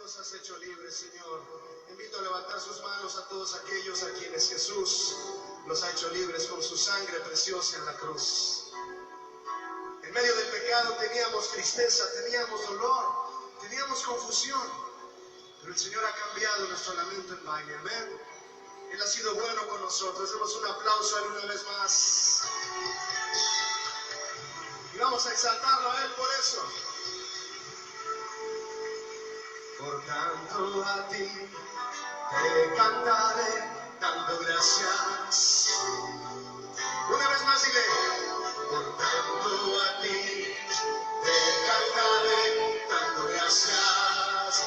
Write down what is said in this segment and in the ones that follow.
nos has hecho libres, Señor. Invito a levantar sus manos a todos aquellos a quienes Jesús los ha hecho libres con su sangre preciosa en la cruz. En medio del pecado teníamos tristeza, teníamos dolor, teníamos confusión, pero el Señor ha cambiado nuestro lamento en baile. Amén. Él ha sido bueno con nosotros. Demos un aplauso a Él una vez más. Y vamos a exaltarlo a Él por eso. Por tanto a ti te cantaré, dando gracias. Una vez más dile. Por tanto a ti te cantaré, dando gracias.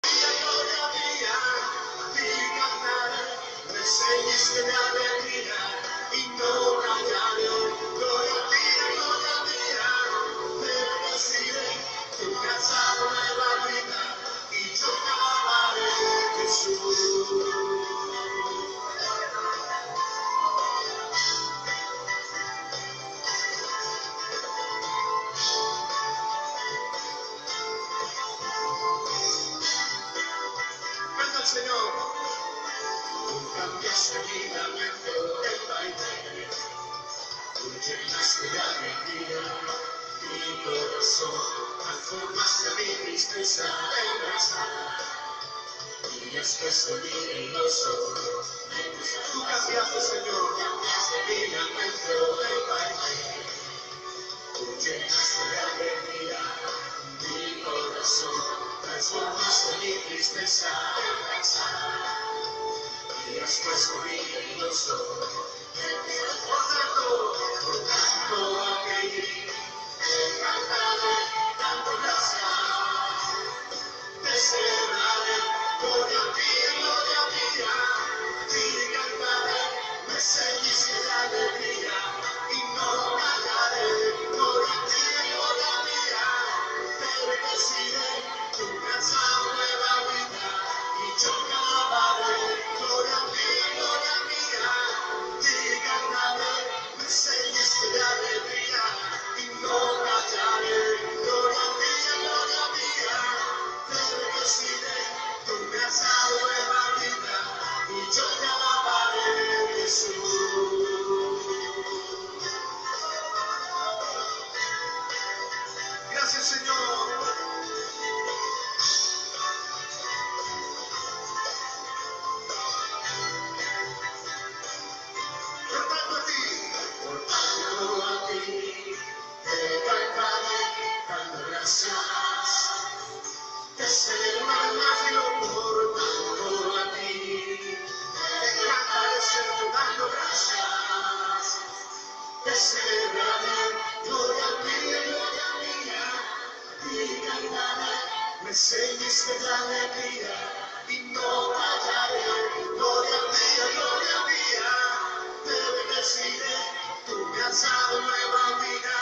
Gloria mía, a ti cantaré, me seguiste de alegría y no callaré. Gloria mía, te bendeciré, tú me has dado nueva vida y yo te alabaré, Jesús. Señor, tú cambiaste mi lamento en baile, tú llenaste de alegría mi corazón, transformaste mi tristeza en danza y has puesto mi gozo. Tú cambiaste, Señor, mi lamento en baile, tú llenaste de alegría mi corazón. Transformaste mi tristeza en danza y has puesto mi gozo. Por tanto a ti te cantaré, dando gracias. Te celebraré, gloria mía, a ti cantaré, me seguiste de alegría y no callaré. Gloria mía, te bendeciré. Tú me has dado nueva vida y yo te alabaré. Gloria mía, te cantaré, me seguiste de alegría y no callaré. Gloria mía, te bendeciré. Tú me has dado nueva vida y yo te alabaré, Jesús. Gracias, Señor. Por tanto a ti te cantaré, dando gracias. Te celebro por tanto a ti te cantaré, Señor, dando gracias. Te celebraré, gloria mía, a ti cantaré, me seguiste de alegría y no callaré. Gloria mía, te bendeciré, tú me has dado nueva vida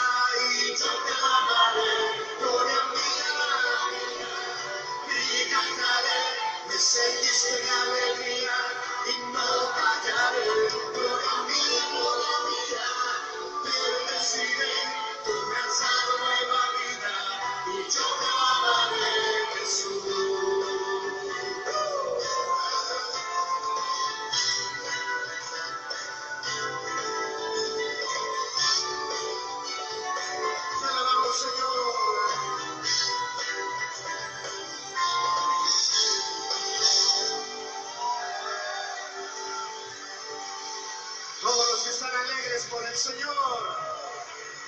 y yo te alabaré. Gloria mía, y cantaré, me seguiste de alegría y no callaré. Gloria mía, te bendeciré, tú me has dado nueva vida y yo te alabaré, Jesús. Te alabamos, Señor. Todos los que están alegres por el Señor,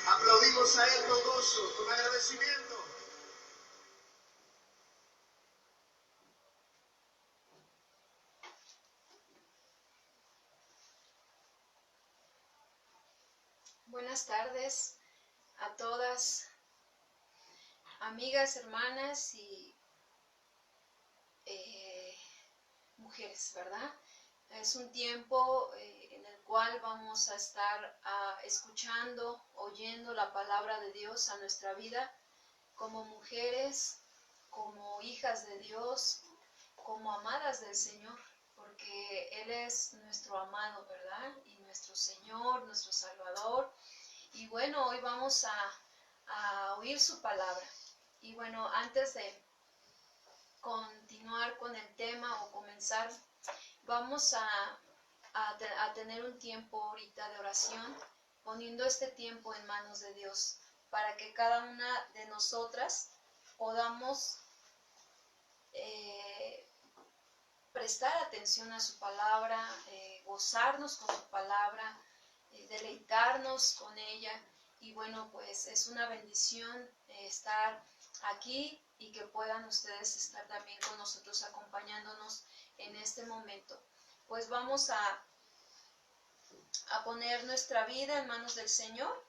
aplaudimos a Él con gozo, con agradecimiento. Buenas tardes a todas, amigas, hermanas y mujeres, ¿verdad? Es un tiempo en el cual vamos a estar escuchando, oyendo la palabra de Dios a nuestra vida como mujeres, como hijas de Dios, como amadas del Señor, porque Él es nuestro amado, ¿verdad? Y nuestro Señor, nuestro Salvador. Y bueno, hoy vamos a oír su palabra. Y bueno, antes de continuar con el tema o comenzar, vamos a tener un tiempo ahorita de oración, poniendo este tiempo en manos de Dios, para que cada una de nosotras podamos prestar atención a su palabra, gozarnos con su palabra, deleitarnos con ella. Y bueno, pues es una bendición estar aquí y que puedan ustedes estar también con nosotros acompañándonos en este momento. Pues vamos a poner nuestra vida en manos del Señor.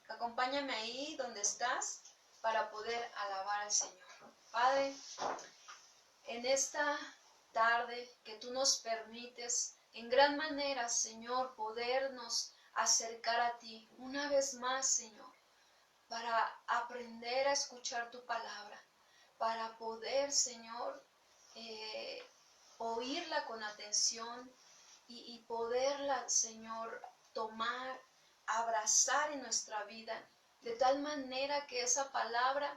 Acompáñame ahí donde estás para poder alabar al Señor. Padre, en esta tarde que tú nos permites en gran manera, Señor, podernos acercar a ti una vez más, Señor, para aprender a escuchar tu palabra, para poder, Señor, oírla con atención y poderla, Señor, tomar, abrazar en nuestra vida, de tal manera que esa palabra,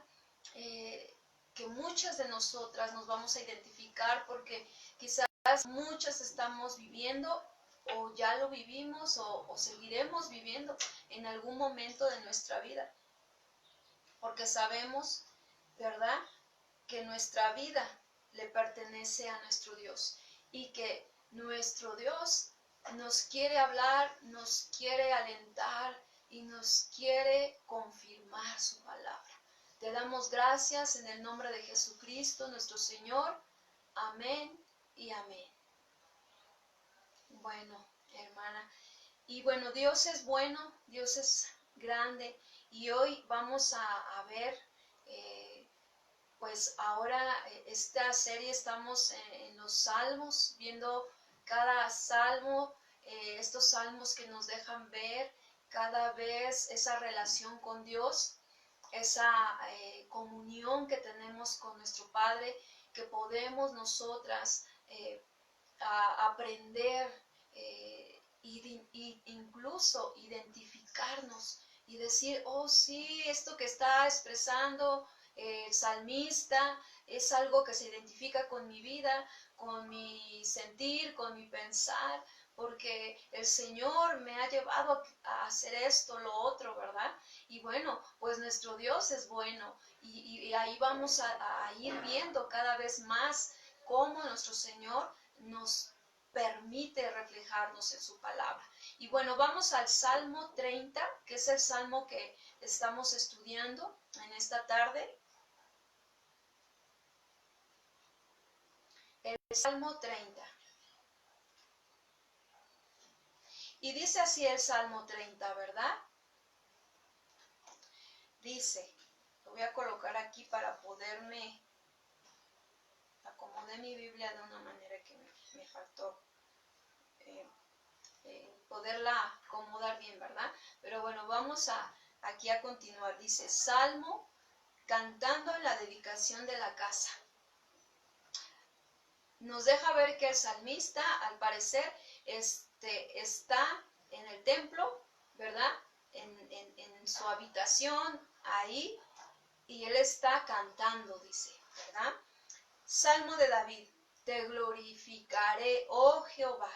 que muchas de nosotras nos vamos a identificar, porque quizás muchas estamos viviendo o ya lo vivimos o seguiremos viviendo en algún momento de nuestra vida, porque sabemos, ¿verdad?, que nuestra vida le pertenece a nuestro Dios y que nuestro Dios nos quiere hablar, nos quiere alentar y nos quiere confirmar su palabra. Te damos gracias en el nombre de Jesucristo, nuestro Señor. Amén y amén. Bueno, hermana. Y bueno, Dios es bueno, Dios es grande. Y hoy vamos a ver, pues ahora esta serie estamos en los salmos, viendo cada salmo, estos salmos que nos dejan ver cada vez esa relación con Dios, esa comunión que tenemos con nuestro Padre, que podemos nosotras aprender incluso identificarnos y decir, oh sí, esto que está expresando el salmista es algo que se identifica con mi vida, con mi sentir, con mi pensar, porque el Señor me ha llevado a hacer esto, lo otro, ¿verdad? Y bueno, pues nuestro Dios es bueno y ahí vamos a ir viendo cada vez más cómo nuestro Señor nos permite reflejarnos en su palabra. Y bueno, vamos al Salmo 30, que es el salmo que estamos estudiando en esta tarde. El Salmo 30. Y dice así el Salmo 30, ¿verdad? Dice, lo voy a colocar aquí para poderme acomodar mi Biblia de una manera que me faltó poderla acomodar bien, ¿verdad? Pero bueno, vamos aquí a continuar. Dice, Salmo cantando en la dedicación de la casa. Nos deja ver que el salmista, al parecer, está en el templo, ¿verdad? En su habitación, ahí, y él está cantando, dice, ¿verdad? Salmo de David, te glorificaré, oh Jehová,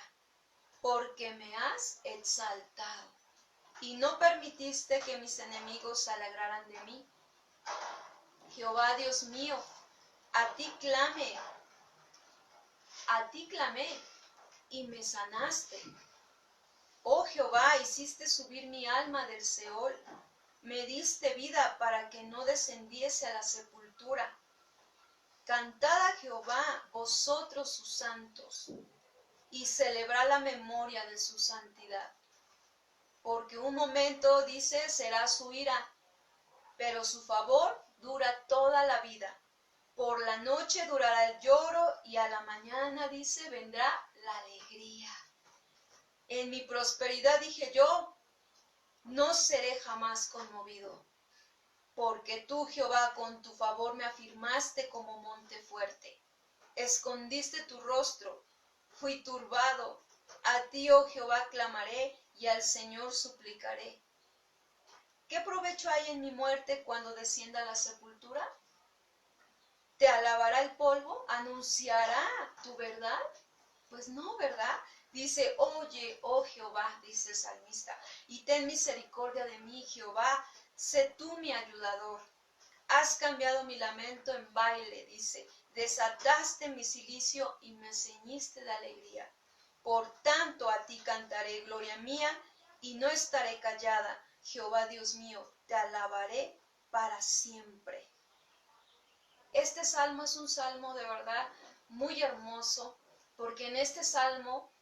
porque me has exaltado, y no permitiste que mis enemigos se alegraran de mí. Jehová Dios mío, a ti clamé, y me sanaste. Oh Jehová, hiciste subir mi alma del Seol, me diste vida para que no descendiese a la sepultura. Cantad a Jehová, vosotros sus santos, y celebrad la memoria de su santidad. Porque un momento, dice, será su ira, pero su favor dura toda la vida. Por la noche durará el lloro, y a la mañana, dice, vendrá la alegría. En mi prosperidad dije yo, no seré jamás conmovido. Porque tú, Jehová, con tu favor me afirmaste como monte fuerte. Escondiste tu rostro, fui turbado. A ti, oh Jehová, clamaré, y al Señor suplicaré. ¿Qué provecho hay en mi muerte cuando descienda a la sepultura? ¿Te alabará el polvo? ¿Anunciará tu verdad? Pues no, ¿verdad? Dice, oye, oh Jehová, dice el salmista, y ten misericordia de mí, Jehová, sé tú mi ayudador. Has cambiado mi lamento en baile, dice, desataste mi cilicio y me ceñiste de alegría. Por tanto a ti cantaré, gloria mía, y no estaré callada. Jehová Dios mío, te alabaré para siempre. Este salmo es un salmo de verdad muy hermoso, porque en este salmo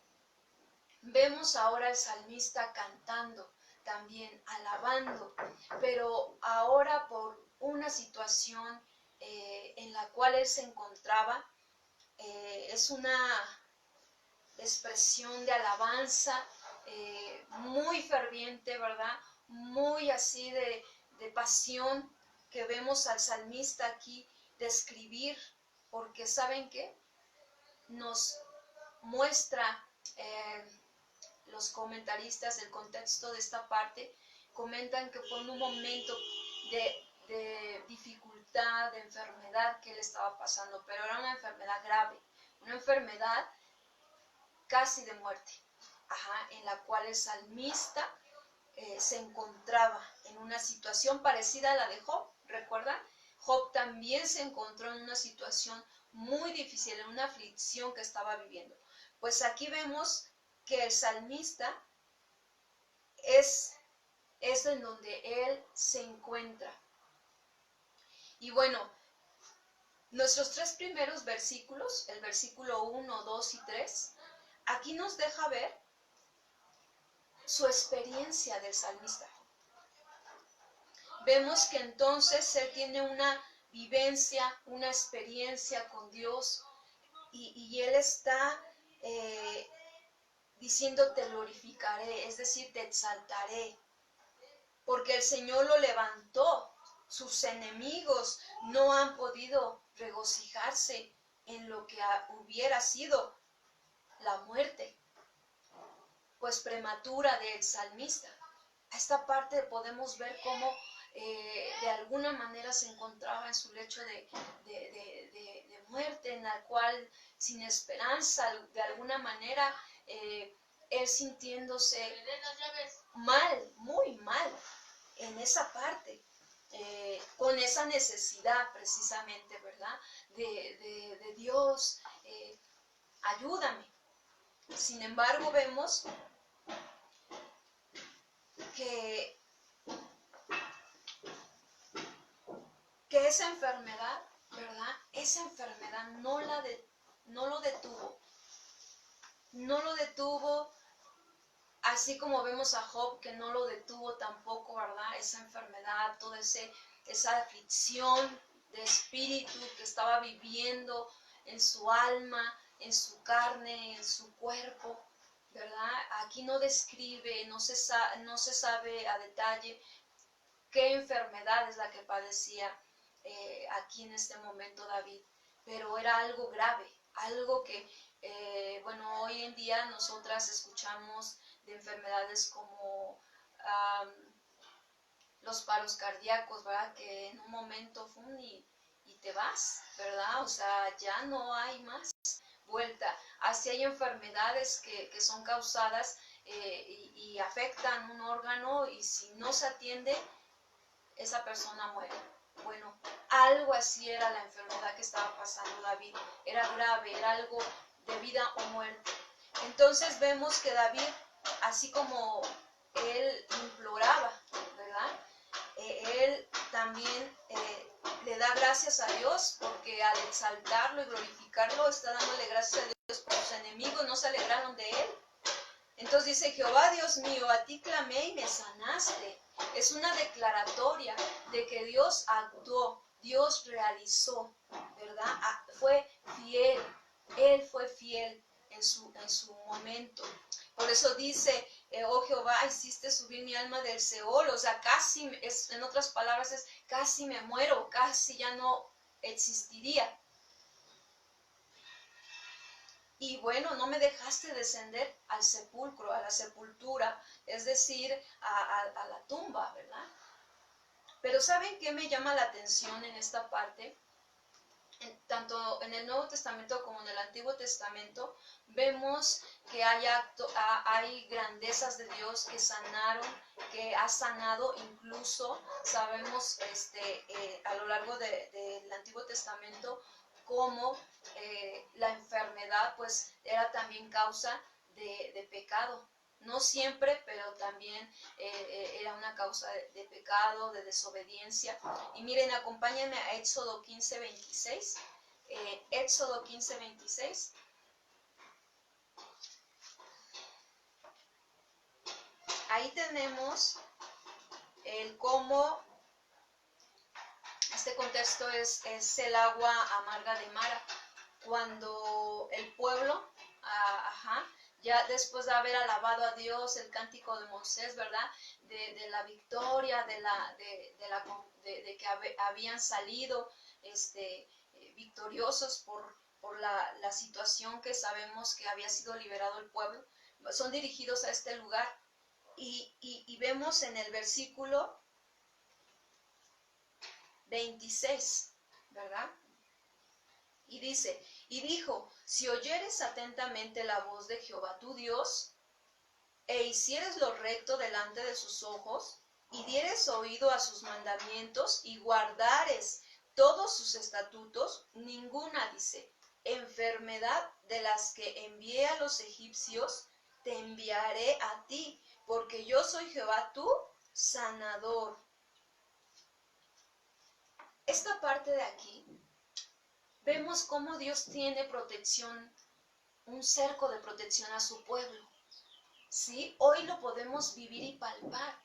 vemos ahora al salmista cantando, también alabando, pero ahora por una situación en la cual él se encontraba, es una expresión de alabanza muy ferviente, ¿verdad? Muy así de pasión que vemos al salmista aquí describir, porque ¿saben qué? Nos muestra los comentaristas el contexto de esta parte, comentan que fue en un momento de dificultad, de enfermedad que él estaba pasando, pero era una enfermedad grave, una enfermedad casi de muerte, en la cual el salmista se encontraba en una situación parecida a la de Job. ¿Recuerdan? Job también se encontró en una situación muy difícil, en una aflicción que estaba viviendo. Pues aquí vemos que el salmista es en donde él se encuentra. Y bueno, nuestros tres primeros versículos, el versículo 1, 2 y 3, aquí nos deja ver su experiencia del salmista. Vemos que entonces él tiene una vivencia, una experiencia con Dios y él está diciendo te glorificaré, es decir, te exaltaré, porque el Señor lo levantó. Sus enemigos no han podido regocijarse en lo que hubiera sido la muerte, pues prematura del salmista. A esta parte podemos ver cómo de alguna manera se encontraba en su lecho de muerte, en la cual sin esperanza, de alguna manera, él sintiéndose mal, muy mal, en esa parte, con esa necesidad precisamente, ¿verdad? De Dios, ayúdame. Sin embargo, vemos que esa enfermedad, ¿verdad? Esa enfermedad no lo detuvo. No lo detuvo, así como vemos a Job que no lo detuvo tampoco, ¿verdad? Esa enfermedad, toda esa aflicción de espíritu que estaba viviendo en su alma, en su carne, en su cuerpo, ¿verdad? Aquí no describe, no se sabe a detalle qué enfermedad es la que padecía aquí en este momento David, pero era algo grave, algo que, bueno, hoy en día nosotras escuchamos de enfermedades como los paros cardíacos, ¿verdad? Que en un momento y te vas, ¿verdad? O sea, ya no hay más vuelta. Así hay enfermedades que son causadas y afectan un órgano y si no se atiende, esa persona muere. Bueno, algo así era la enfermedad que estaba pasando David. Era grave, era algo de vida o muerte. Entonces vemos que David, así como él imploraba, ¿verdad? Él también le da gracias a Dios porque al exaltarlo y glorificarlo está dándole gracias a Dios por sus enemigos, no se alegraron de él. Entonces dice, Jehová Dios mío, a ti clamé y me sanaste. Es una declaratoria de que Dios actuó, Dios realizó, ¿verdad? Fue fiel, Él fue fiel en su momento. Por eso dice, oh Jehová, hiciste subir mi alma del Seol, o sea, casi, en otras palabras, es casi me muero, casi ya no existiría. Y bueno, no me dejaste descender al sepulcro, a la sepultura, es decir, a la tumba, ¿verdad? Pero ¿saben qué me llama la atención en esta parte? tanto en el Nuevo Testamento como en el Antiguo Testamento, vemos que hay grandezas de Dios que sanaron, que ha sanado. Incluso sabemos a lo largo del Antiguo Testamento cómo la enfermedad pues era también causa de pecado. No siempre, pero también era una causa de pecado, de desobediencia. Y miren, acompáñenme a Éxodo 15:26. Éxodo 15:26. Ahí tenemos el cómo este contexto es el agua amarga de Mara. Cuando el pueblo, ya después de haber alabado a Dios, el cántico de Moisés, ¿verdad? De la victoria, de que habían salido victoriosos por la situación que sabemos que había sido liberado el pueblo, son dirigidos a este lugar. Y vemos en el versículo 26, ¿verdad? Y dice, y dijo, si oyeres atentamente la voz de Jehová tu Dios, e hicieres lo recto delante de sus ojos, y dieres oído a sus mandamientos, y guardares todos sus estatutos, ninguna, dice, enfermedad de las que envié a los egipcios, te enviaré a ti, porque yo soy Jehová tu sanador. Esta parte de aquí, vemos cómo Dios tiene protección, un cerco de protección a su pueblo. ¿Sí? Hoy lo podemos vivir y palpar.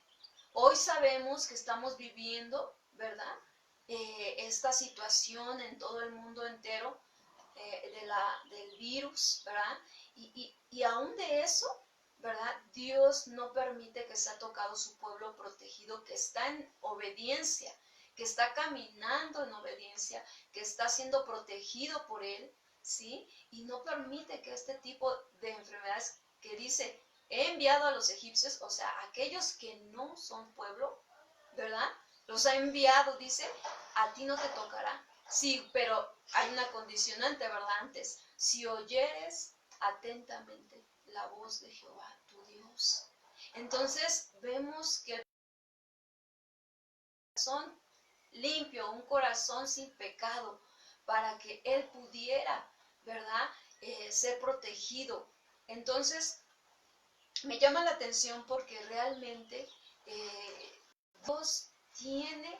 Hoy sabemos que estamos viviendo, ¿verdad? Esta situación en todo el mundo entero del virus, ¿verdad? Y aún de eso, ¿verdad? Dios no permite que sea tocado su pueblo protegido, que está en obediencia, que está caminando en obediencia, que está siendo protegido por Él, ¿sí? Y no permite que este tipo de enfermedades que dice, he enviado a los egipcios, o sea, aquellos que no son pueblo, ¿verdad? Los ha enviado, dice, a ti no te tocará. Sí, pero hay una condicionante, ¿verdad? Antes, si oyeres atentamente la voz de Jehová, tu Dios. Entonces vemos que el corazón limpio, un corazón sin pecado, para que Él pudiera, ¿verdad? Ser protegido. Entonces, me llama la atención porque realmente Dios tiene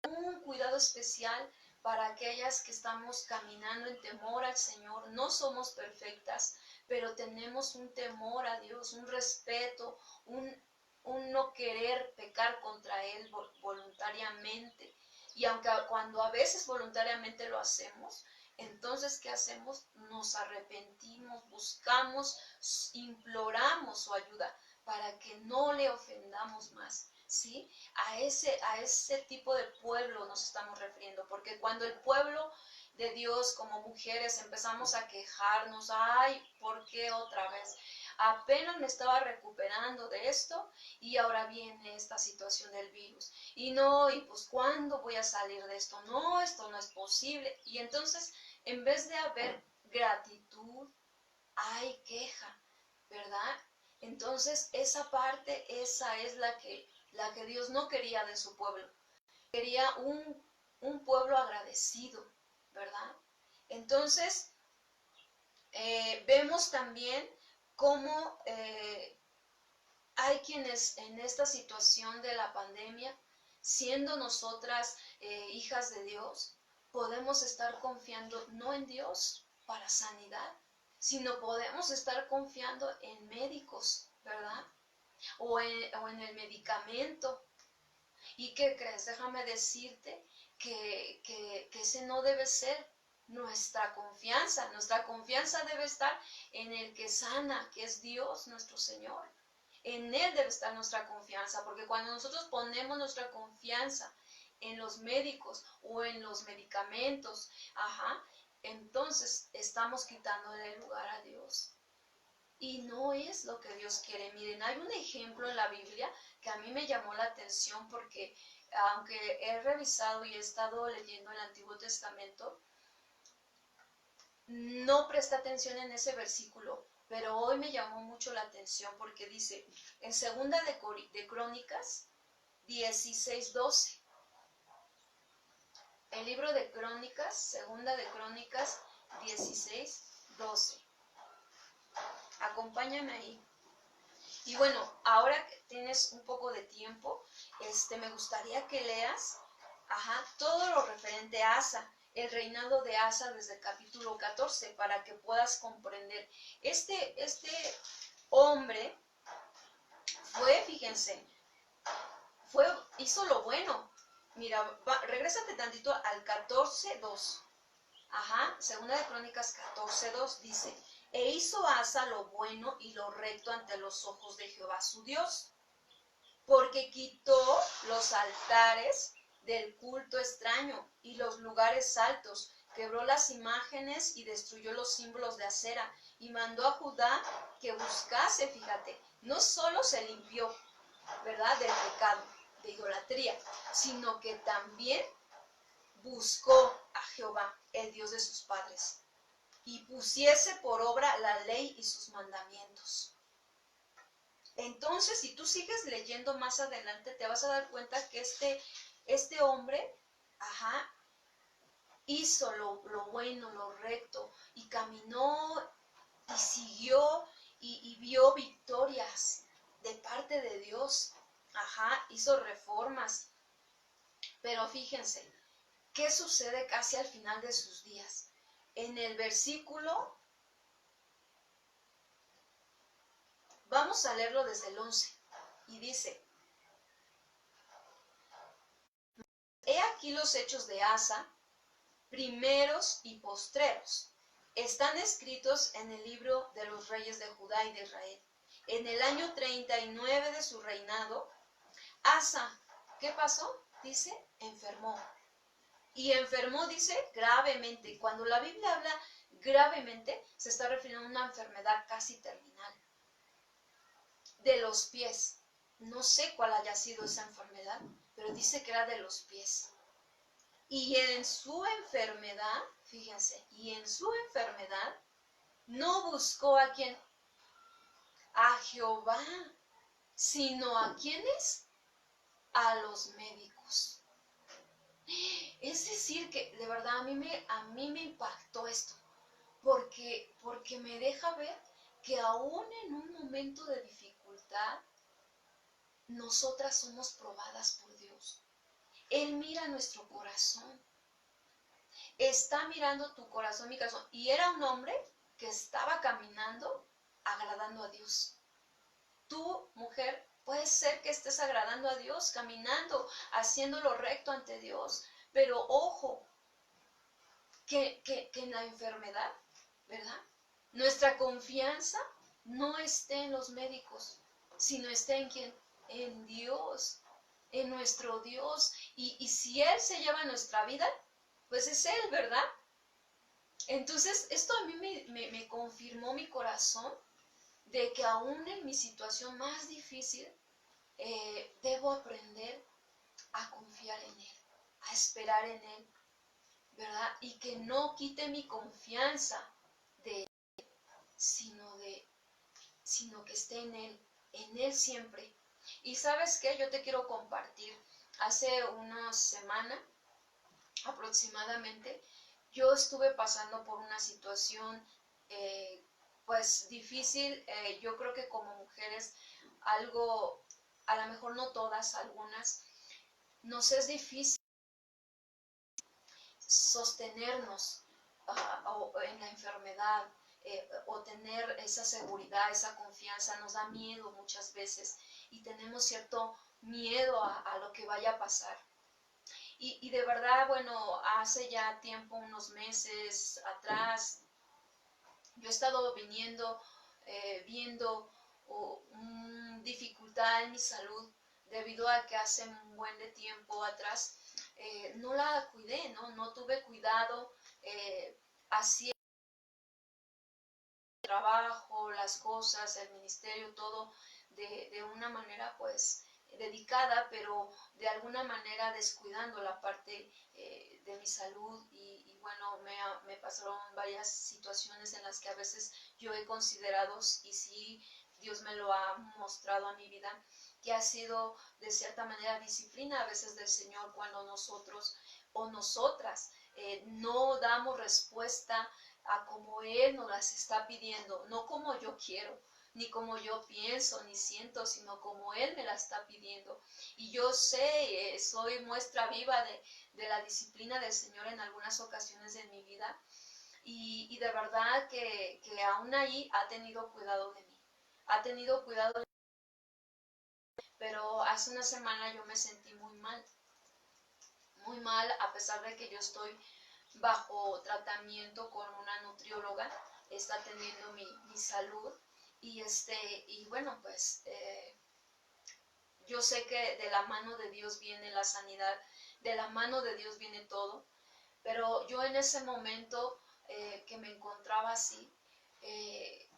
un cuidado especial para aquellas que estamos caminando en temor al Señor. No somos perfectas, pero tenemos un temor a Dios, un respeto, un no querer pecar contra Él voluntariamente. Y aunque cuando a veces voluntariamente lo hacemos, entonces, ¿qué hacemos? Nos arrepentimos, buscamos, imploramos su ayuda para que no le ofendamos más. ¿Sí? A ese tipo de pueblo nos estamos refiriendo, porque cuando el pueblo de Dios como mujeres empezamos a quejarnos, ay, ¿por qué otra vez? Apenas me estaba recuperando de esto y ahora viene esta situación del virus. Y no, y pues ¿cuándo voy a salir de esto? No, esto no es posible. Y entonces, en vez de haber gratitud, hay queja, ¿verdad? Entonces, esa parte, esa es la que Dios no quería de su pueblo. Quería un pueblo agradecido, ¿verdad? Entonces, vemos también cómo hay quienes en esta situación de la pandemia, siendo nosotras hijas de Dios, podemos estar confiando no en Dios para sanidad, sino podemos estar confiando en médicos, ¿verdad? O en el medicamento. ¿Y qué crees? Déjame decirte que ese no debe ser nuestra confianza. Nuestra confianza debe estar en el que sana, que es Dios nuestro Señor. En Él debe estar nuestra confianza, porque cuando nosotros ponemos nuestra confianza en los médicos o en los medicamentos, entonces estamos quitándole el lugar a Dios. Y no es lo que Dios quiere. Miren, hay un ejemplo en la Biblia que a mí me llamó la atención porque aunque he revisado y he estado leyendo el Antiguo Testamento, no presté atención en ese versículo, pero hoy me llamó mucho la atención porque dice en Segunda de Crónicas 16:12. El libro de Crónicas, Segunda de Crónicas 16:12. Acompáñame ahí. Y bueno, ahora que tienes un poco de tiempo, me gustaría que leas todo lo referente a Asa, el reinado de Asa desde el capítulo 14, para que puedas comprender. Este hombre fíjense, hizo lo bueno. Mira, regrésate tantito al 14:2. Segunda de Crónicas 14:2 dice: e hizo Asa lo bueno y lo recto ante los ojos de Jehová su Dios, porque quitó los altares del culto extraño y los lugares altos, quebró las imágenes y destruyó los símbolos de acera, y mandó a Judá que buscase, fíjate, no solo se limpió, ¿verdad?, del pecado, de idolatría, sino que también buscó a Jehová, el Dios de sus padres, y pusiese por obra la ley y sus mandamientos. Entonces, si tú sigues leyendo más adelante, te vas a dar cuenta que este hombre, hizo lo bueno, lo recto, y caminó y siguió y vio victorias de parte de Dios. Hizo reformas. Pero fíjense, ¿qué sucede casi al final de sus días? En el versículo, vamos a leerlo desde el 11, y dice: he aquí los hechos de Asa, primeros y postreros, están escritos en el libro de los reyes de Judá y de Israel. En el año 39 de su reinado, Asa, ¿qué pasó? Dice, enfermó. Y enfermó, dice, gravemente. Cuando la Biblia habla gravemente, se está refiriendo a una enfermedad casi terminal. De los pies. No sé cuál haya sido esa enfermedad, pero dice que era de los pies. Y en su enfermedad, fíjense, y en su enfermedad no buscó a quién, a Jehová, sino a quiénes, a los médicos. Es decir, que de verdad a mí me impactó esto, porque me deja ver que aún en un momento de dificultad, nosotras somos probadas por Dios. Él mira nuestro corazón. Está mirando tu corazón, mi corazón. Y era un hombre que estaba caminando agradando a Dios. Tú, mujer, puede ser que estés agradando a Dios, caminando, haciendo lo recto ante Dios. Pero ojo, que en la enfermedad, ¿verdad?, nuestra confianza no esté en los médicos, sino esté en ¿quién? En Dios, en nuestro Dios. Y si Él se lleva nuestra vida, pues es Él, ¿verdad? Entonces, esto a mí me confirmó mi corazón de que aún en mi situación más difícil, debo aprender a confiar en Él, a esperar en Él, ¿verdad? Y que no quite mi confianza de Él, sino que esté en Él siempre. Y ¿sabes qué? Yo te quiero compartir. Hace una semana aproximadamente, yo estuve pasando por una situación pues difícil. Yo creo que como mujeres algo, a lo mejor no todas, algunas, nos es difícil sostenernos en la enfermedad, o tener esa seguridad, esa confianza. Nos da miedo muchas veces y tenemos cierto miedo a lo que vaya a pasar. Y de verdad, bueno, hace ya tiempo, unos meses atrás, yo he estado viendo dificultad en mi salud debido a que hace un buen de tiempo atrás no la cuidé, no tuve cuidado, hacía el trabajo, las cosas, el ministerio, todo de una manera pues dedicada, pero de alguna manera descuidando la parte de mi salud y bueno, me pasaron varias situaciones en las que a veces yo he considerado, y sí Dios me lo ha mostrado a mi vida, que ha sido de cierta manera disciplina a veces del Señor cuando nosotros o nosotras no damos respuesta a como Él nos las está pidiendo, no como yo quiero, ni como yo pienso, ni siento, sino como Él me la está pidiendo. Y yo sé, soy muestra viva de la disciplina del Señor en algunas ocasiones de mi vida. Y de verdad que aún ahí ha tenido cuidado de mí. Ha tenido cuidado de mí. Pero hace una semana yo me sentí muy mal, a pesar de que yo estoy bajo tratamiento con una nutrióloga, está atendiendo mi salud. Y bueno, pues yo sé que de la mano de Dios viene la sanidad, de la mano de Dios viene todo, pero yo en ese momento que me encontraba así,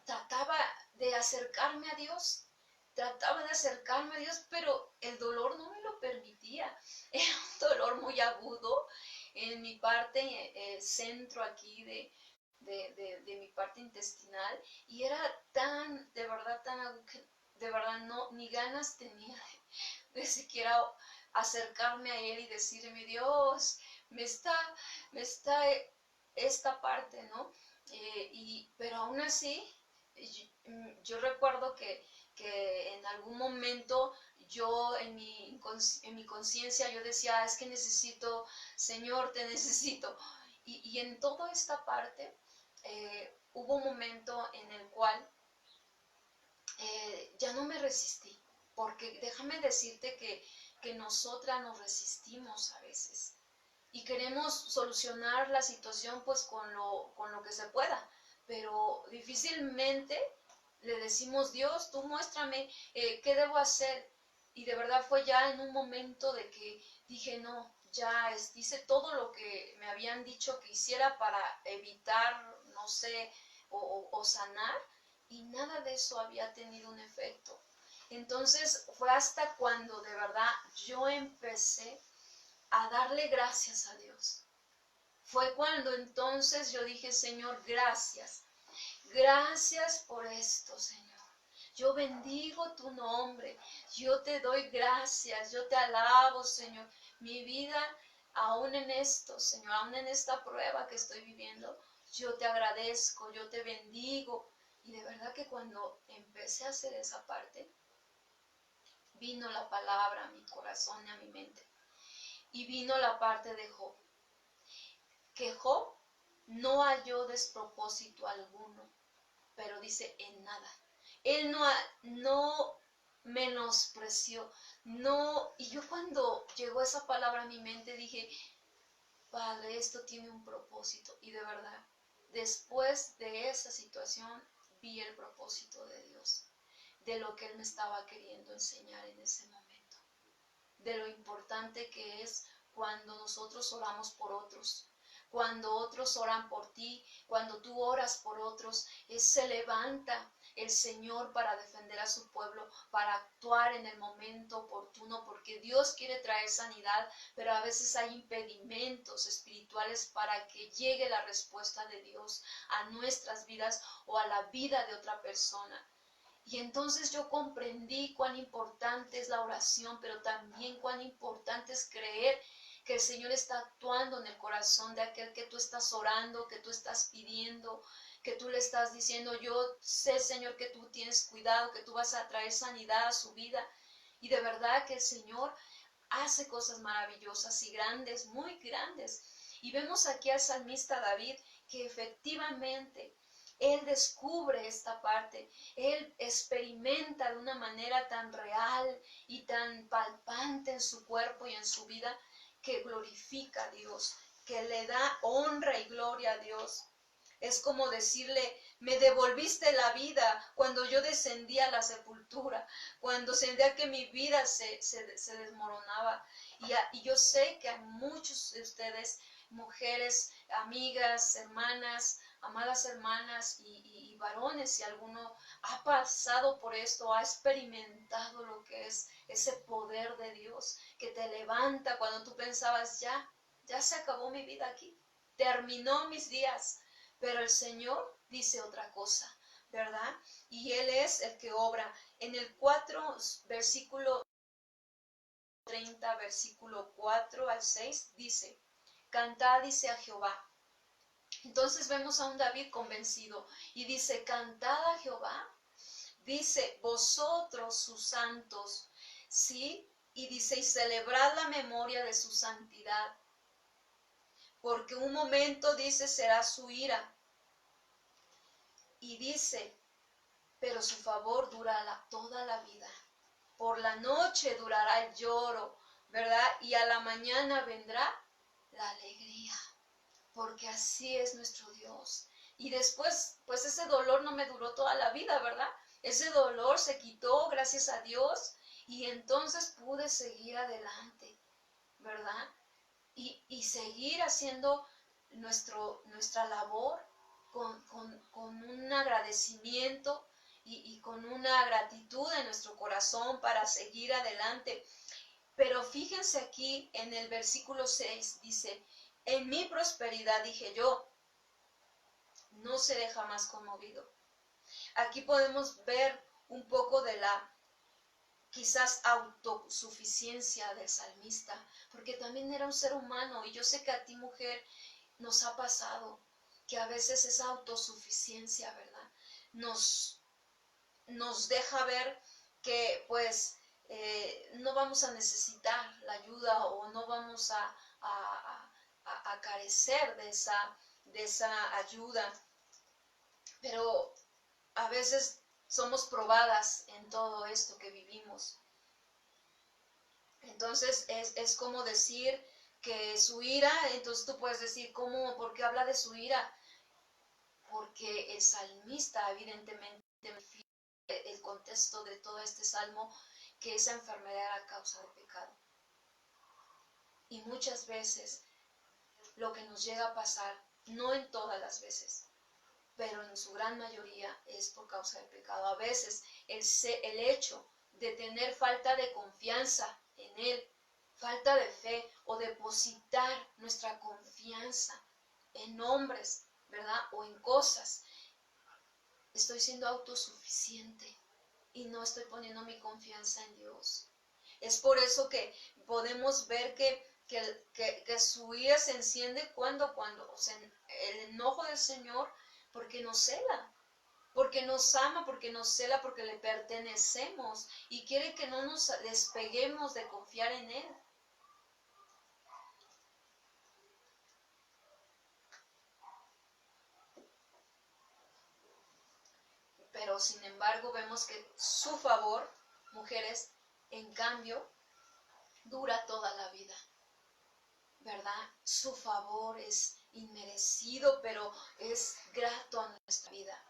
trataba de acercarme a Dios, pero el dolor no me lo permitía. Era un dolor muy agudo en mi parte centro aquí de mi parte intestinal, y era de verdad tan agudo que de verdad no, ni ganas tenía de siquiera acercarme a Él y decirme, Dios, me está esta parte, ¿no? Pero aún así, yo recuerdo que en algún momento yo en mi conciencia yo decía, es que necesito, Señor, te necesito. Y en toda esta parte hubo un momento en el cual ya no me resistí, porque déjame decirte que nosotras nos resistimos a veces y queremos solucionar la situación pues con lo que se pueda, pero difícilmente le decimos, Dios, tú muéstrame qué debo hacer. Y de verdad fue ya en un momento de que dije, no, ya hice todo lo que me habían dicho que hiciera para evitar, no sé, o sanar, y nada de eso había tenido un efecto. Entonces fue hasta cuando de verdad yo empecé a darle gracias a Dios. Fue cuando entonces yo dije, Señor, gracias. Gracias por esto, Señor. Yo bendigo tu nombre. Yo te doy gracias. Yo te alabo, Señor. Mi vida, aún en esto, Señor, aún en esta prueba que estoy viviendo, yo te agradezco, yo te bendigo. Y de verdad que cuando empecé a hacer esa parte, vino la palabra a mi corazón y a mi mente. Y vino la parte de Job. Que Job no halló despropósito alguno, pero dice en nada. Él no menospreció, no. Y yo cuando llegó esa palabra a mi mente dije, Padre, esto tiene un propósito. Y de verdad, después de esa situación, vi el propósito de Dios, de lo que Él me estaba queriendo enseñar en ese momento, de lo importante que es cuando nosotros oramos por otros, cuando otros oran por ti, cuando tú oras por otros, se levanta el Señor para defender a su pueblo, para actuar en el momento oportuno, porque Dios quiere traer sanidad, pero a veces hay impedimentos espirituales para que llegue la respuesta de Dios a nuestras vidas o a la vida de otra persona. Y entonces yo comprendí cuán importante es la oración, pero también cuán importante es creer que el Señor está actuando en el corazón de aquel que tú estás orando, que tú estás pidiendo, que tú le estás diciendo, yo sé, Señor, que tú tienes cuidado, que tú vas a traer sanidad a su vida. Y de verdad que el Señor hace cosas maravillosas y grandes, muy grandes. Y vemos aquí al salmista David que efectivamente él descubre esta parte, él experimenta de una manera tan real y tan palpante en su cuerpo y en su vida, que glorifica a Dios, que le da honra y gloria a Dios. Es como decirle, me devolviste la vida cuando yo descendía a la sepultura, cuando sentía que mi vida se desmoronaba. Y yo sé que a muchos de ustedes, mujeres, amigas, hermanas, amadas hermanas y varones, si alguno ha pasado por esto, ha experimentado lo que es ese poder de Dios que te levanta cuando tú pensabas, ya se acabó mi vida aquí, terminó mis días, pero el Señor dice otra cosa, ¿verdad? Y Él es el que obra. En el 4, versículo 30, versículo 4 al 6, dice, cantad, dice a Jehová. Entonces vemos a un David convencido y dice, cantad a Jehová, dice, vosotros sus santos, ¿sí? Y dice, y celebrad la memoria de su santidad, porque un momento, dice, será su ira. Y dice, pero su favor durará toda la vida. Por la noche durará el lloro, ¿verdad? Y a la mañana vendrá la alegría, porque así es nuestro Dios. Y después, pues ese dolor no me duró toda la vida, ¿verdad? Ese dolor se quitó, gracias a Dios, y entonces pude seguir adelante, ¿verdad? Y seguir haciendo nuestra labor con un agradecimiento y con una gratitud en nuestro corazón para seguir adelante. Pero fíjense aquí en el versículo 6, dice, en mi prosperidad dije yo, no seré jamás conmovido. Aquí podemos ver un poco de la quizás autosuficiencia del salmista, porque también era un ser humano y yo sé que a ti, mujer, nos ha pasado que a veces esa autosuficiencia, ¿verdad? Nos deja ver que pues no vamos a necesitar la ayuda o no vamos a carecer de esa ayuda, pero a veces somos probadas en todo esto que vivimos. Entonces es como decir que su ira, entonces tú puedes decir, ¿cómo? ¿Por qué habla de su ira? Porque el salmista evidentemente el contexto de todo este salmo, que esa enfermedad era causa de pecado. Y muchas veces lo que nos llega a pasar, no en todas las veces, pero en su gran mayoría es por causa del pecado. A veces el hecho de tener falta de confianza en Él, falta de fe o depositar nuestra confianza en hombres, ¿verdad? O en cosas. Estoy siendo autosuficiente y no estoy poniendo mi confianza en Dios. Es por eso que podemos ver que su ira se enciende cuando, o sea, el enojo del Señor, porque nos cela, porque nos ama, porque nos cela, porque le pertenecemos y quiere que no nos despeguemos de confiar en Él. Pero sin embargo vemos que su favor, mujeres, en cambio, dura toda la vida, ¿verdad? Su favor es inmerecido, pero es grato a nuestra vida.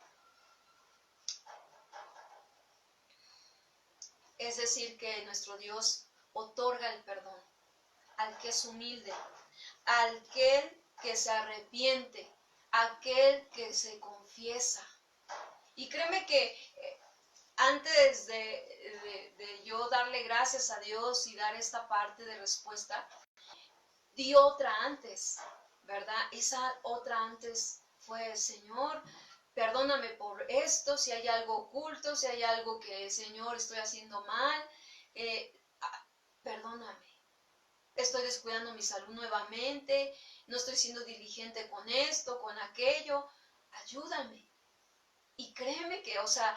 Es decir, que nuestro Dios otorga el perdón al que es humilde, al que se arrepiente, aquel que se confiesa. Y créeme que antes de yo darle gracias a Dios y dar esta parte de respuesta, di otra antes, ¿verdad? Esa otra antes fue, Señor, perdóname por esto, si hay algo oculto, si hay algo que, Señor, estoy haciendo mal, perdóname. Estoy descuidando mi salud nuevamente, no estoy siendo diligente con esto, con aquello, ayúdame. Y créeme que, o sea,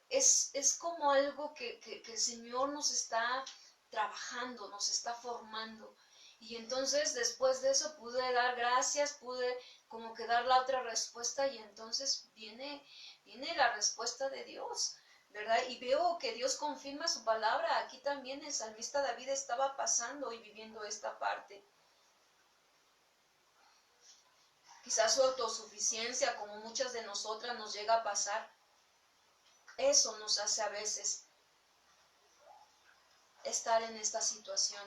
es como algo que el Señor nos está trabajando, nos está formando. Y entonces después de eso pude dar gracias, pude como que dar la otra respuesta y entonces viene la respuesta de Dios, ¿verdad? Y veo que Dios confirma su palabra. Aquí también el salmista David estaba pasando y viviendo esta parte. Quizás su autosuficiencia, como muchas de nosotras nos llega a pasar, eso nos hace a veces estar en esta situación.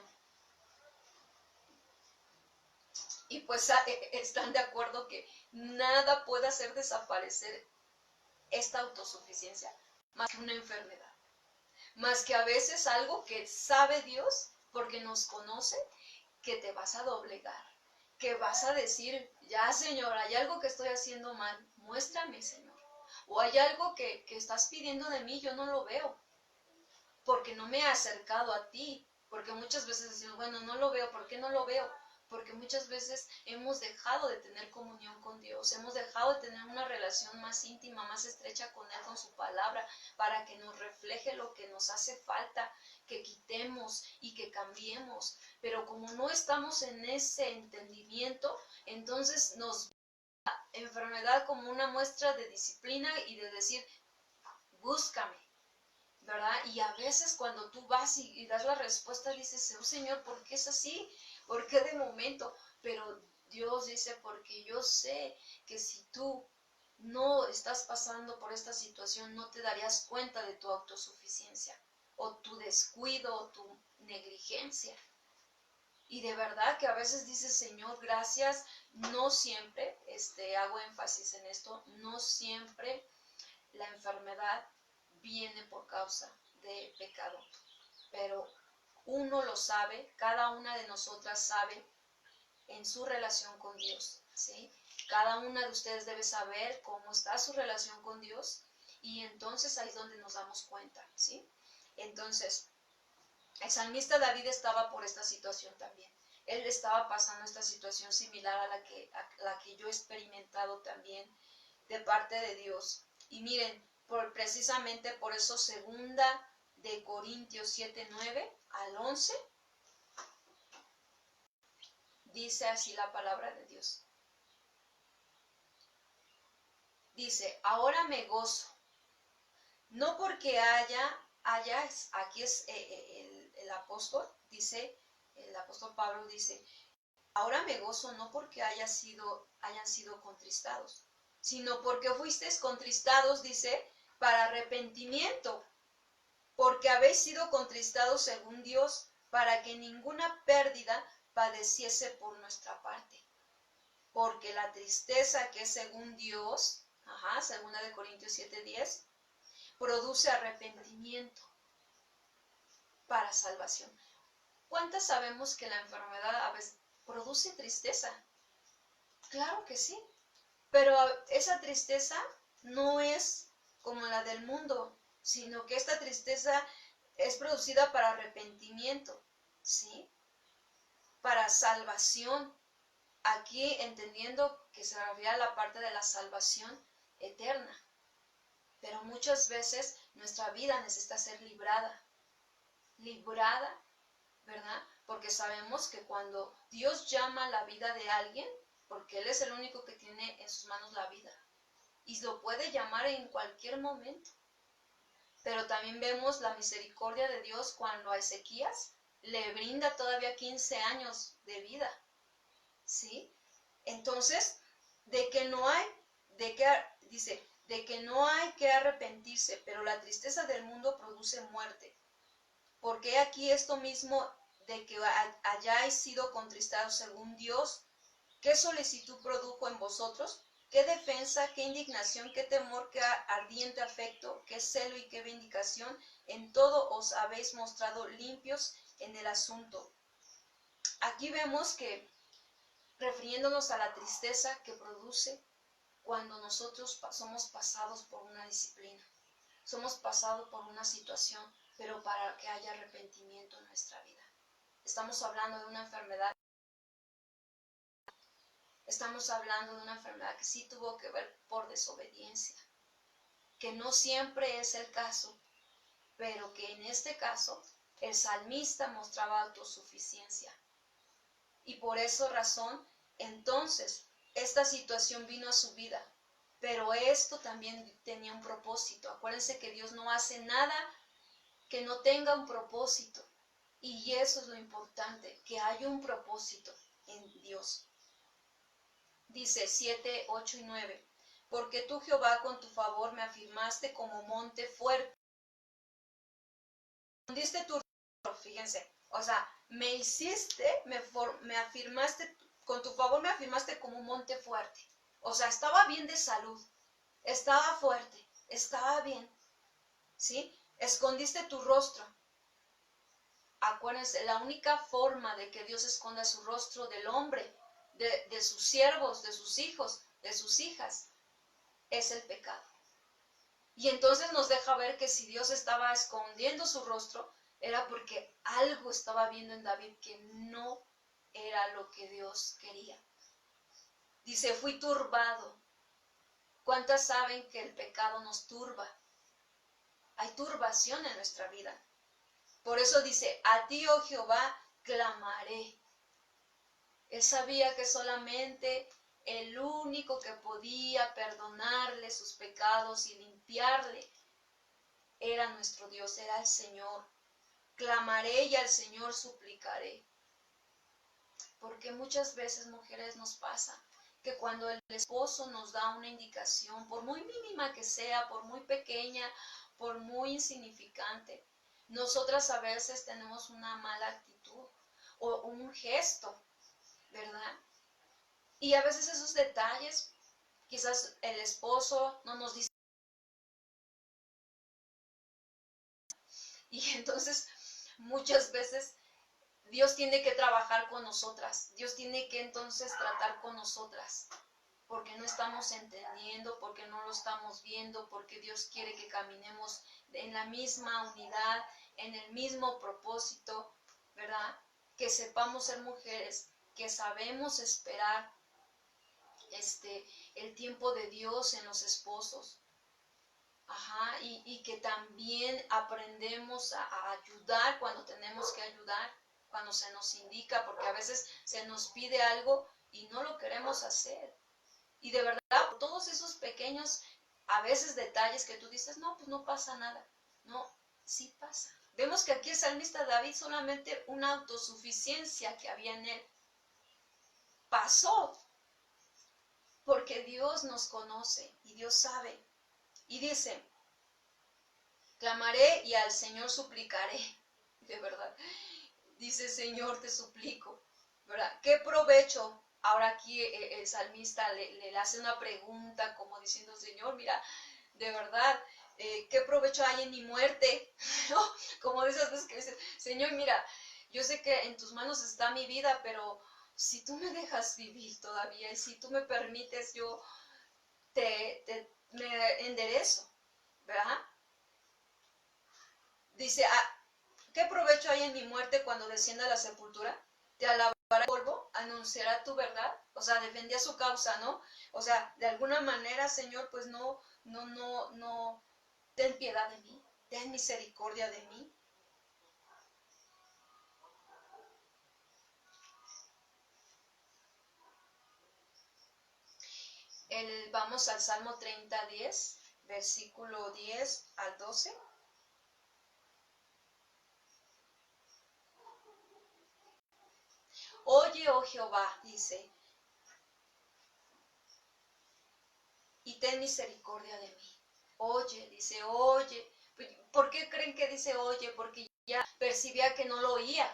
Y pues están de acuerdo que nada puede hacer desaparecer esta autosuficiencia más que una enfermedad, más que a veces algo que sabe Dios porque nos conoce, que te vas a doblegar, que vas a decir, ya Señor, hay algo que estoy haciendo mal, muéstrame Señor, o hay algo que estás pidiendo de mí, yo no lo veo, porque no me he acercado a ti, porque muchas veces decimos, bueno, no lo veo, ¿por qué no lo veo? Porque muchas veces hemos dejado de tener comunión con Dios, hemos dejado de tener una relación más íntima, más estrecha con Él, con su palabra, para que nos refleje lo que nos hace falta, que quitemos y que cambiemos. Pero como no estamos en ese entendimiento, entonces nos da enfermedad como una muestra de disciplina y de decir, búscame, ¿verdad? Y a veces cuando tú vas y das la respuesta, dices, oh Señor, ¿por qué es así? ¿Por qué de momento? Pero Dios dice, porque yo sé que si tú no estás pasando por esta situación, no te darías cuenta de tu autosuficiencia, o tu descuido, o tu negligencia. Y de verdad que a veces dices, Señor, gracias, no siempre, hago énfasis en esto, no siempre la enfermedad viene por causa de pecado, pero uno lo sabe, cada una de nosotras sabe en su relación con Dios, ¿sí? Cada una de ustedes debe saber cómo está su relación con Dios y entonces ahí es donde nos damos cuenta, ¿sí? Entonces, el salmista David estaba por esta situación también. Él estaba pasando esta situación similar a la que yo he experimentado también de parte de Dios. Y miren, precisamente por eso segunda de Corintios 7:9 al 11, dice así la palabra de Dios. Dice, ahora me gozo, no porque aquí es el apóstol, dice, el apóstol Pablo dice, ahora me gozo no porque hayan sido contristados, sino porque fuisteis contristados, dice, para arrepentimiento, porque habéis sido contristados según Dios, para que ninguna pérdida padeciese por nuestra parte. Porque la tristeza que es según Dios, segunda de Corintios 7:10, produce arrepentimiento para salvación. ¿Cuántas sabemos que la enfermedad a veces produce tristeza? Claro que sí, pero esa tristeza no es como la del mundo, sino que esta tristeza es producida para arrepentimiento, ¿sí? Para salvación. Aquí entendiendo que se refiere a la parte de la salvación eterna. Pero muchas veces nuestra vida necesita ser librada, ¿verdad? Porque sabemos que cuando Dios llama la vida de alguien, porque Él es el único que tiene en sus manos la vida, y lo puede llamar en cualquier momento. Pero también vemos la misericordia de Dios cuando a Ezequías le brinda todavía 15 años de vida, ¿sí? Entonces, de que no hay que arrepentirse, pero la tristeza del mundo produce muerte. Porque aquí esto mismo de que hayáis sido contristados según Dios, ¿qué solicitud produjo en vosotros? ¿Qué defensa, qué indignación, qué temor, qué ardiente afecto, qué celo y qué vindicación? En todo os habéis mostrado limpios en el asunto. Aquí vemos que, refiriéndonos a la tristeza que produce cuando nosotros somos pasados por una disciplina, somos pasados por una situación, pero para que haya arrepentimiento en nuestra vida. Estamos hablando de una enfermedad. Estamos hablando de una enfermedad que sí tuvo que ver por desobediencia, que no siempre es el caso, pero que en este caso el salmista mostraba autosuficiencia. Y por esa razón, entonces, esta situación vino a su vida. Pero esto también tenía un propósito. Acuérdense que Dios no hace nada que no tenga un propósito. Y eso es lo importante, que haya un propósito en Dios. Dice 7, 8 y 9. Porque tú, Jehová, con tu favor me afirmaste como monte fuerte. Diste tu rostro, fíjense. O sea, me afirmaste con tu favor me afirmaste como un monte fuerte. O sea, estaba bien de salud, estaba fuerte, estaba bien, ¿sí? Escondiste tu rostro. Acuérdense, la única forma de que Dios esconda su rostro del hombre, de sus siervos, de sus hijos, de sus hijas, es el pecado. Y entonces nos deja ver que si Dios estaba escondiendo su rostro, era porque algo estaba viendo en David que no era lo que Dios quería. Dice, fui turbado. ¿Cuántas saben que el pecado nos turba? Hay turbación en nuestra vida. Por eso dice, a ti, oh Jehová, clamaré. Él sabía que solamente el único que podía perdonarle sus pecados y limpiarle era nuestro Dios, era el Señor. Clamaré y al Señor suplicaré. Porque muchas veces, mujeres, nos pasa que cuando el esposo nos da una indicación, por muy mínima que sea, por muy pequeña, por muy insignificante, nosotras a veces tenemos una mala actitud o un gesto, ¿verdad? Y a veces esos detalles, quizás el esposo no nos dice. Y entonces muchas veces Dios tiene que trabajar con nosotras. Dios tiene que entonces tratar con nosotras. Porque no estamos entendiendo, porque no lo estamos viendo, porque Dios quiere que caminemos en la misma unidad, en el mismo propósito, ¿verdad? Que sepamos ser mujeres, que sabemos esperar el tiempo de Dios en los esposos. Ajá, y que también aprendemos a ayudar cuando tenemos que ayudar, cuando se nos indica, porque a veces se nos pide algo y no lo queremos hacer. Y de verdad, todos esos pequeños, a veces detalles que tú dices, no, pues no pasa nada. No, sí pasa. Vemos que aquí el salmista David solamente una autosuficiencia que había en él pasó, porque Dios nos conoce y Dios sabe. Y dice, clamaré y al Señor suplicaré. De verdad. Dice, Señor, te suplico. ¿Verdad? ¿Qué provecho? Ahora aquí el salmista le hace una pregunta como diciendo, Señor, mira, de verdad, ¿qué provecho hay en mi muerte? Como de esas veces que dices, Señor, mira, yo sé que en tus manos está mi vida, pero si tú me dejas vivir todavía y si tú me permites, yo me enderezo, ¿verdad? Dice, ¿qué provecho hay en mi muerte cuando descienda a la sepultura? Te alabará el polvo, anunciará tu verdad, o sea, defendía su causa, ¿no? O sea, de alguna manera, Señor, pues no, ten piedad de mí, ten misericordia de mí. Vamos al Salmo 30:10, versículo 10 al 12. Oye, oh Jehová, dice, y ten misericordia de mí. Oye, dice, oye. ¿Por qué creen que dice oye? Porque ya percibía que no lo oía.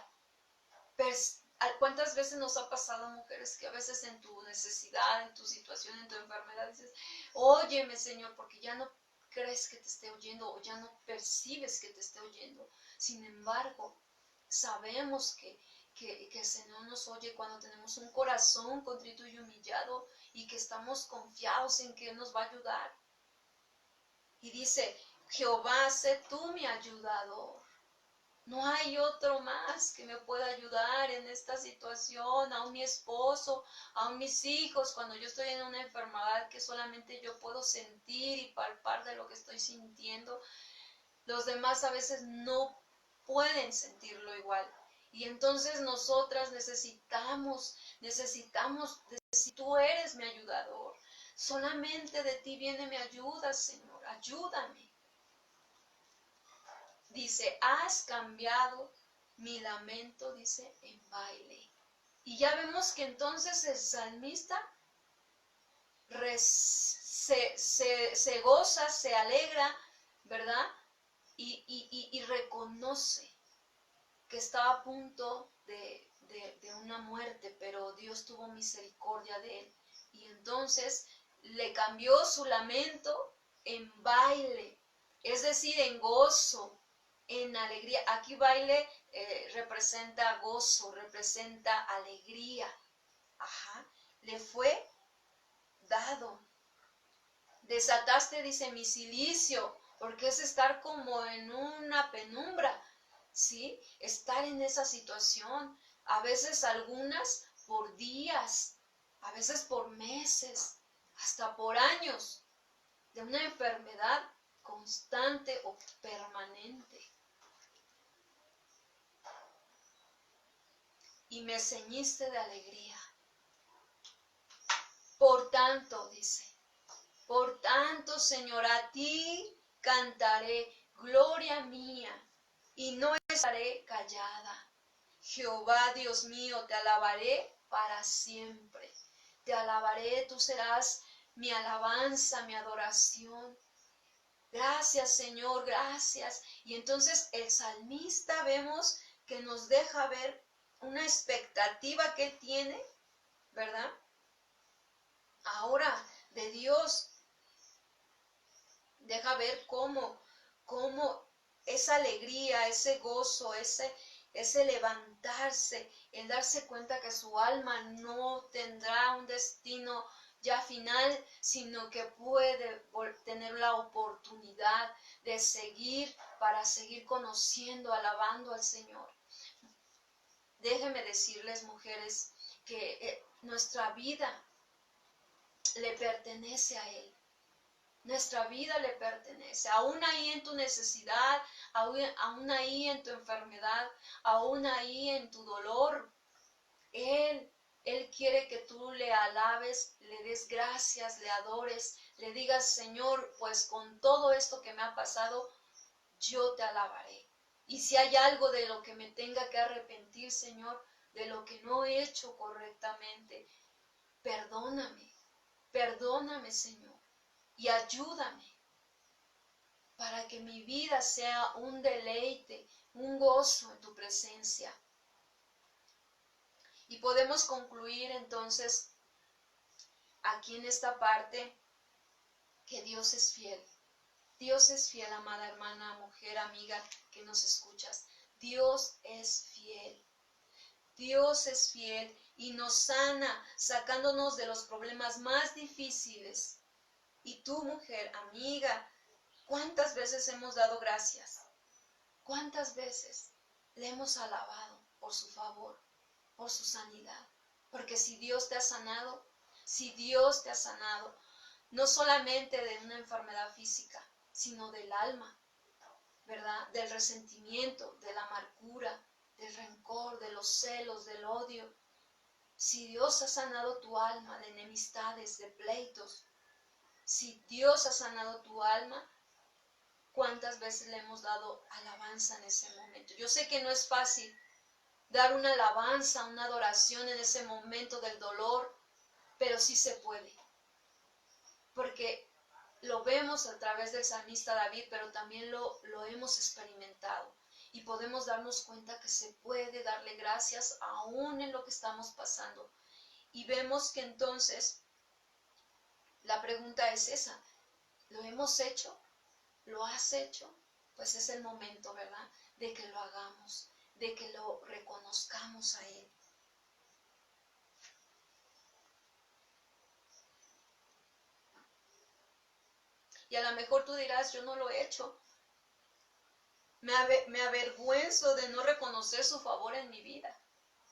¿Cuántas veces nos ha pasado, mujeres, que a veces en tu necesidad, en tu situación, en tu enfermedad, dices, óyeme, Señor, porque ya no crees que te esté oyendo o ya no percibes que te esté oyendo? Sin embargo, sabemos que el Señor nos oye cuando tenemos un corazón contrito y humillado y que estamos confiados en que Él nos va a ayudar. Y dice, Jehová, sé tú mi ayudador. No hay otro más que me pueda ayudar en esta situación, aún mi esposo, aún mis hijos, cuando yo estoy en una enfermedad que solamente yo puedo sentir y palpar de lo que estoy sintiendo. Los demás a veces no pueden sentirlo igual. Y entonces nosotras necesitamos, si tú eres mi ayudador, solamente de ti viene mi ayuda, Señor, ayúdame. Dice, has cambiado mi lamento, dice, en baile. Y ya vemos que entonces el salmista se goza, se alegra, ¿verdad? Y reconoce que estaba a punto de una muerte, pero Dios tuvo misericordia de él. Y entonces le cambió su lamento en baile, es decir, en gozo, en alegría. Aquí baile representa gozo, representa alegría. Ajá, le fue dado. Desataste, dice, mi cilicio, porque es estar como en una penumbra, ¿sí? Estar en esa situación, a veces algunas por días, a veces por meses, hasta por años, de una enfermedad constante o permanente. Y me ceñiste de alegría. Por tanto, dice, por tanto, Señor, a ti cantaré, gloria mía, y no estaré callada. Jehová, Dios mío, te alabaré para siempre. Te alabaré, tú serás mi alabanza, mi adoración. Gracias, Señor, gracias. Y entonces el salmista vemos que nos deja ver una expectativa que él tiene, ¿verdad? Ahora, de Dios. Deja ver cómo esa alegría, ese gozo, ese levantarse, el darse cuenta que su alma no tendrá un destino ya final, sino que puede tener la oportunidad de seguir para seguir conociendo, alabando al Señor. Déjenme decirles, mujeres, que nuestra vida le pertenece a Él. Nuestra vida le pertenece, aún ahí en tu necesidad, aún ahí en tu enfermedad, aún ahí en tu dolor. Él quiere que tú le alabes, le des gracias, le adores, le digas, Señor, pues con todo esto que me ha pasado, yo te alabaré. Y si hay algo de lo que me tenga que arrepentir, Señor, de lo que no he hecho correctamente, perdóname, Señor. Y ayúdame para que mi vida sea un deleite, un gozo en tu presencia. Y podemos concluir entonces aquí en esta parte que Dios es fiel. Dios es fiel, amada hermana, mujer, amiga que nos escuchas. Dios es fiel. Dios es fiel y nos sana sacándonos de los problemas más difíciles. Y tú, mujer, amiga, ¿cuántas veces hemos dado gracias? ¿Cuántas veces le hemos alabado por su favor, por su sanidad? Porque si Dios te ha sanado, no solamente de una enfermedad física, sino del alma, ¿verdad? Del resentimiento, de la amargura, del rencor, de los celos, del odio. Si Dios ha sanado tu alma de enemistades, de pleitos, si Dios ha sanado tu alma, ¿cuántas veces le hemos dado alabanza en ese momento? Yo sé que no es fácil dar una alabanza, una adoración en ese momento del dolor, pero sí se puede. Porque lo vemos a través del salmista David, pero también lo hemos experimentado. Y podemos darnos cuenta que se puede darle gracias aún en lo que estamos pasando. Y vemos que entonces la pregunta es esa, ¿lo hemos hecho? ¿Lo has hecho? Pues es el momento, ¿verdad? De que lo hagamos, de que lo reconozcamos a Él. Y a lo mejor tú dirás, yo no lo he hecho. Me avergüenzo de no reconocer su favor en mi vida.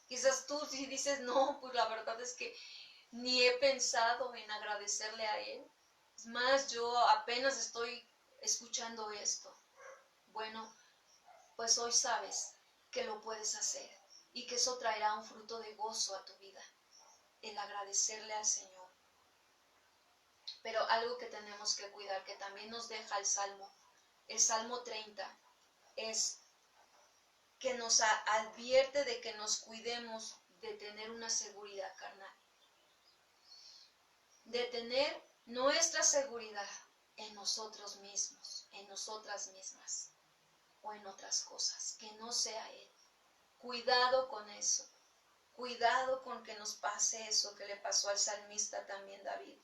Quizás tú si dices, no, pues la verdad es que ni he pensado en agradecerle a Él. Es más, yo apenas estoy escuchando esto. Bueno, pues hoy sabes que lo puedes hacer y que eso traerá un fruto de gozo a tu vida, el agradecerle al Señor. Pero algo que tenemos que cuidar, que también nos deja el Salmo 30, es que nos advierte de que nos cuidemos de tener una seguridad carnal, de tener nuestra seguridad en nosotros mismos, en nosotras mismas o en otras cosas, que no sea Él. Cuidado con eso. Cuidado con que nos pase eso que le pasó al salmista también David.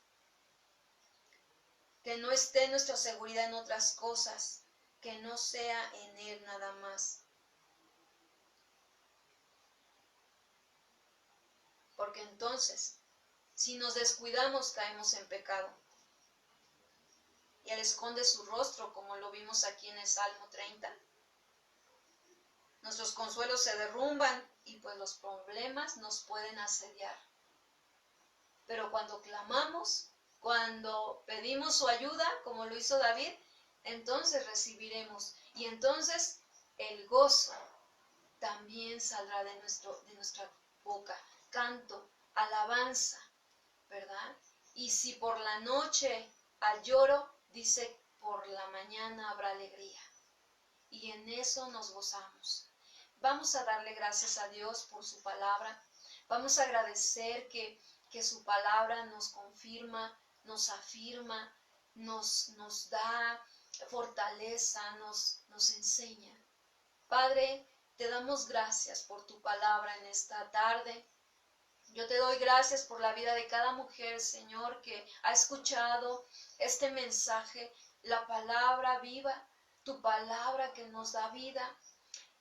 Que no esté nuestra seguridad en otras cosas, que no sea en Él nada más. Porque entonces, si nos descuidamos, caemos en pecado. Y Él esconde su rostro, como lo vimos aquí en el Salmo 30. Nuestros consuelos se derrumban y pues los problemas nos pueden asediar. Pero cuando clamamos, cuando pedimos su ayuda, como lo hizo David, entonces recibiremos. Y entonces el gozo también saldrá de nuestra boca. Canto, alabanza, ¿verdad? Y si por la noche hay lloro, dice, por la mañana habrá alegría. Y en eso nos gozamos. Vamos a darle gracias a Dios por su palabra. Vamos a agradecer que su palabra nos confirma, nos afirma, nos da fortaleza, nos enseña. Padre, te damos gracias por tu palabra en esta tarde. Yo te doy gracias por la vida de cada mujer, Señor, que ha escuchado este mensaje, la palabra viva, tu palabra que nos da vida,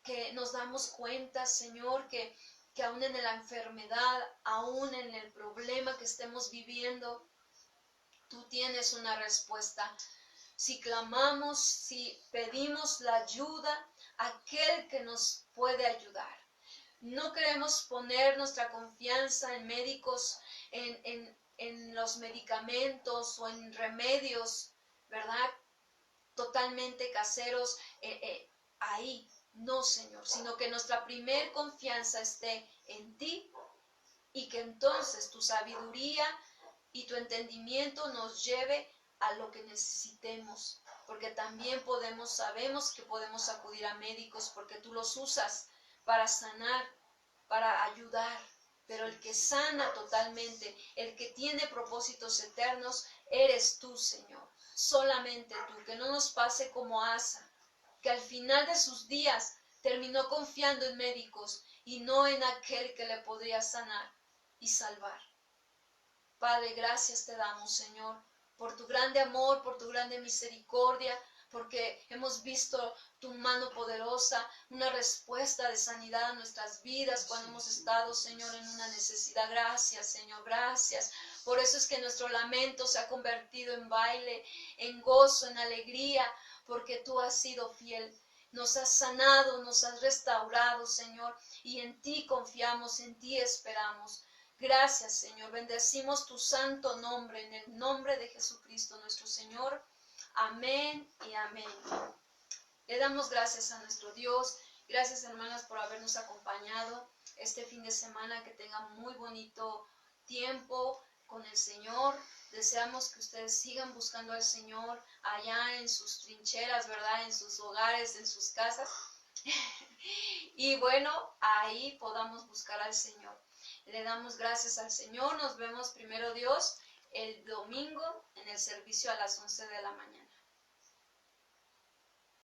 que nos damos cuenta, Señor, que aún en la enfermedad, aún en el problema que estemos viviendo, tú tienes una respuesta. Si clamamos, si pedimos la ayuda, aquel que nos puede ayudar. No queremos poner nuestra confianza en médicos, en los medicamentos o en remedios, ¿verdad? Totalmente caseros, ahí. No, Señor, sino que nuestra primer confianza esté en ti y que entonces tu sabiduría y tu entendimiento nos lleve a lo que necesitemos. Porque también sabemos que podemos acudir a médicos porque tú los usas para sanar, para ayudar. Pero el que sana totalmente, el que tiene propósitos eternos, eres tú, Señor. Solamente tú, que no nos pase como a Asa, que al final de sus días terminó confiando en médicos y no en aquel que le podría sanar y salvar. Padre, gracias te damos, Señor, por tu grande amor, por tu grande misericordia, porque hemos visto tu mano poderosa, una respuesta de sanidad a nuestras vidas cuando hemos estado, Señor, en una necesidad. Gracias, Señor, gracias. Por eso es que nuestro lamento se ha convertido en baile, en gozo, en alegría, porque tú has sido fiel. Nos has sanado, nos has restaurado, Señor, y en ti confiamos, en ti esperamos. Gracias, Señor. Bendecimos tu santo nombre, en el nombre de Jesucristo, nuestro Señor. Amén y amén. Le damos gracias a nuestro Dios. Gracias, hermanas, por habernos acompañado este fin de semana. Que tengan muy bonito tiempo con el Señor. Deseamos que ustedes sigan buscando al Señor allá en sus trincheras, ¿verdad? En sus hogares, en sus casas. Y bueno, ahí podamos buscar al Señor. Le damos gracias al Señor. Nos vemos, primero Dios, el domingo en el servicio a las 11 de la mañana.